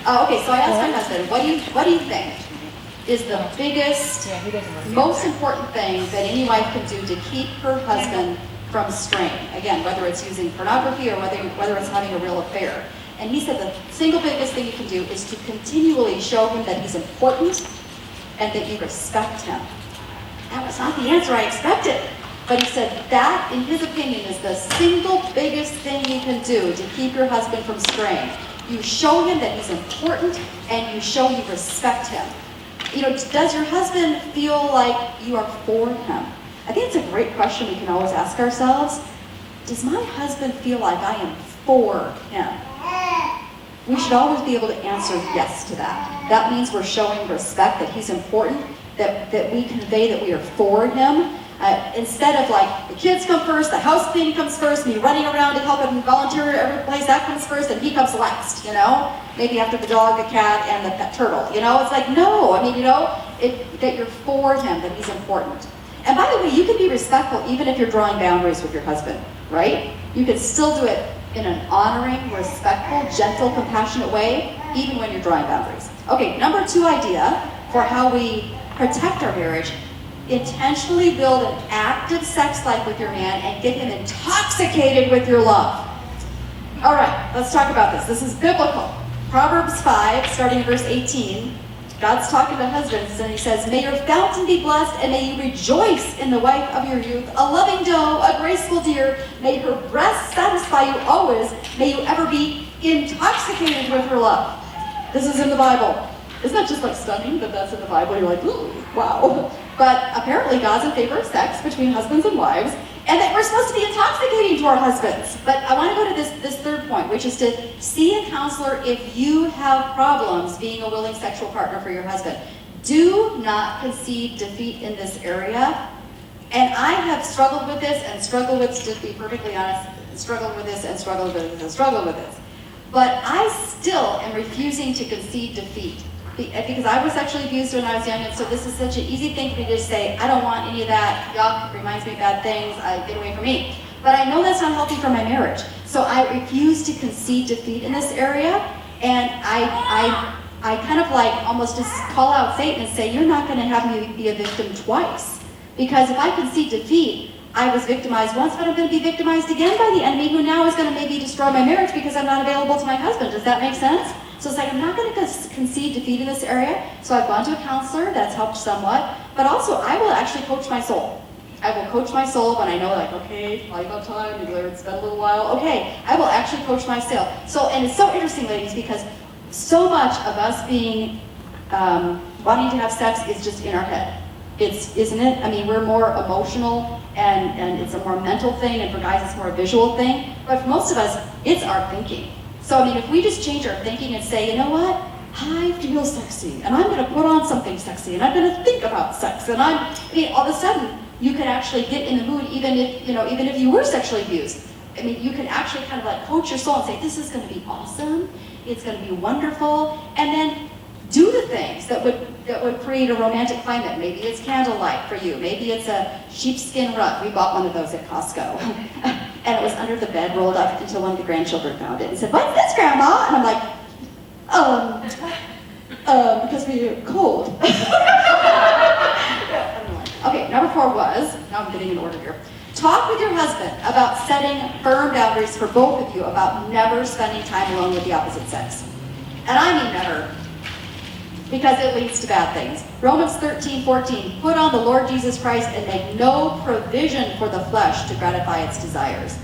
Okay, so I asked my husband, what do you think is the biggest, most important thing that any wife can do to keep her husband from straying? Again, whether it's using pornography or whether it's having a real affair. And he said the single biggest thing you can do is to continually show him that he's important and that you respect him. That was not the answer I expected. But he said that, in his opinion, is the single biggest thing you can do to keep your husband from straying. You show him that he's important and you show you respect him. You know, does your husband feel like you are for him? I think it's a great question we can always ask ourselves. Does my husband feel like I am for him? We should always be able to answer yes to that. That means we're showing respect, that he's important, that we convey that we are for him. Instead of like, the kids come first, the house cleaning comes first, me running around to help him volunteer every place, that comes first, and he comes last, you know? Maybe after the dog, the cat, and the pet turtle, you know? It's like, no, I mean, you know, that you're for him, that he's important. And by the way, you can be respectful even if you're drawing boundaries with your husband, right? You can still do it in an honoring, respectful, gentle, compassionate way, even when you're drawing boundaries. Okay, number 2 idea for how we protect our marriage: intentionally build an active sex life with your man and get him intoxicated with your love. All right, let's talk about this. This is biblical. Proverbs 5, starting in verse 18, God's talking to husbands and he says, "May your fountain be blessed and may you rejoice in the wife of your youth, a loving doe, a graceful deer. May her breast satisfy you always. May you ever be intoxicated with her love." This is in the Bible. Isn't that just like stunning that that's in the Bible? You're like, ooh, wow. But apparently God's in favor of sex between husbands and wives, and that we're supposed to be intoxicating to our husbands. But I want to go to this third point, which is to see a counselor if you have problems being a willing sexual partner for your husband. Do not concede defeat in this area. And I have struggled with this and struggled with, to be perfectly honest, struggled with this and struggled with this and struggled with this. But I still am refusing to concede defeat. Because I was sexually abused when I was young, and so this is such an easy thing for me to just say, I don't want any of that, yuck, reminds me of bad things, get away from me. But I know that's not healthy for my marriage. So I refuse to concede defeat in this area, and I kind of like almost just call out Satan and say, you're not going to have me be a victim twice. Because if I concede defeat, I was victimized once, but I'm going to be victimized again by the enemy, who now is going to maybe destroy my marriage because I'm not available to my husband. Does that make sense? So it's like, I'm not going to concede defeat in this area. So I've gone to a counselor, that's helped somewhat. But also, I will actually coach my soul. I will coach my soul when I know, like, okay, probably about time, maybe it's been a little while. Okay, I will actually coach my soul. So, and it's so interesting, ladies, because so much of us being, wanting to have sex is just in our head. Isn't it? I mean, we're more emotional, and it's a more mental thing, and for guys, it's more a visual thing. But for most of us, it's our thinking. So, I mean, if we just change our thinking and say, you know what? I feel sexy, and I'm going to put on something sexy, and I'm going to think about sex, and I mean, all of a sudden, you can actually get in the mood, even if you were sexually abused. I mean, you can actually kind of like coach your soul and say, this is going to be awesome, it's going to be wonderful, and then do the things that would create a romantic climate. Maybe it's candlelight for you, maybe it's a sheepskin rug. We bought one of those at Costco. And it was under the bed, rolled up until one of the grandchildren found it and said, "What's this, Grandma?" And I'm like, because we're cold. Okay, number 4 was, now I'm getting in order here. Talk with your husband about setting firm boundaries for both of you about never spending time alone with the opposite sex. And I mean never, because it leads to bad things. Romans 13:14, put on the Lord Jesus Christ and make no provision for the flesh to gratify its desires.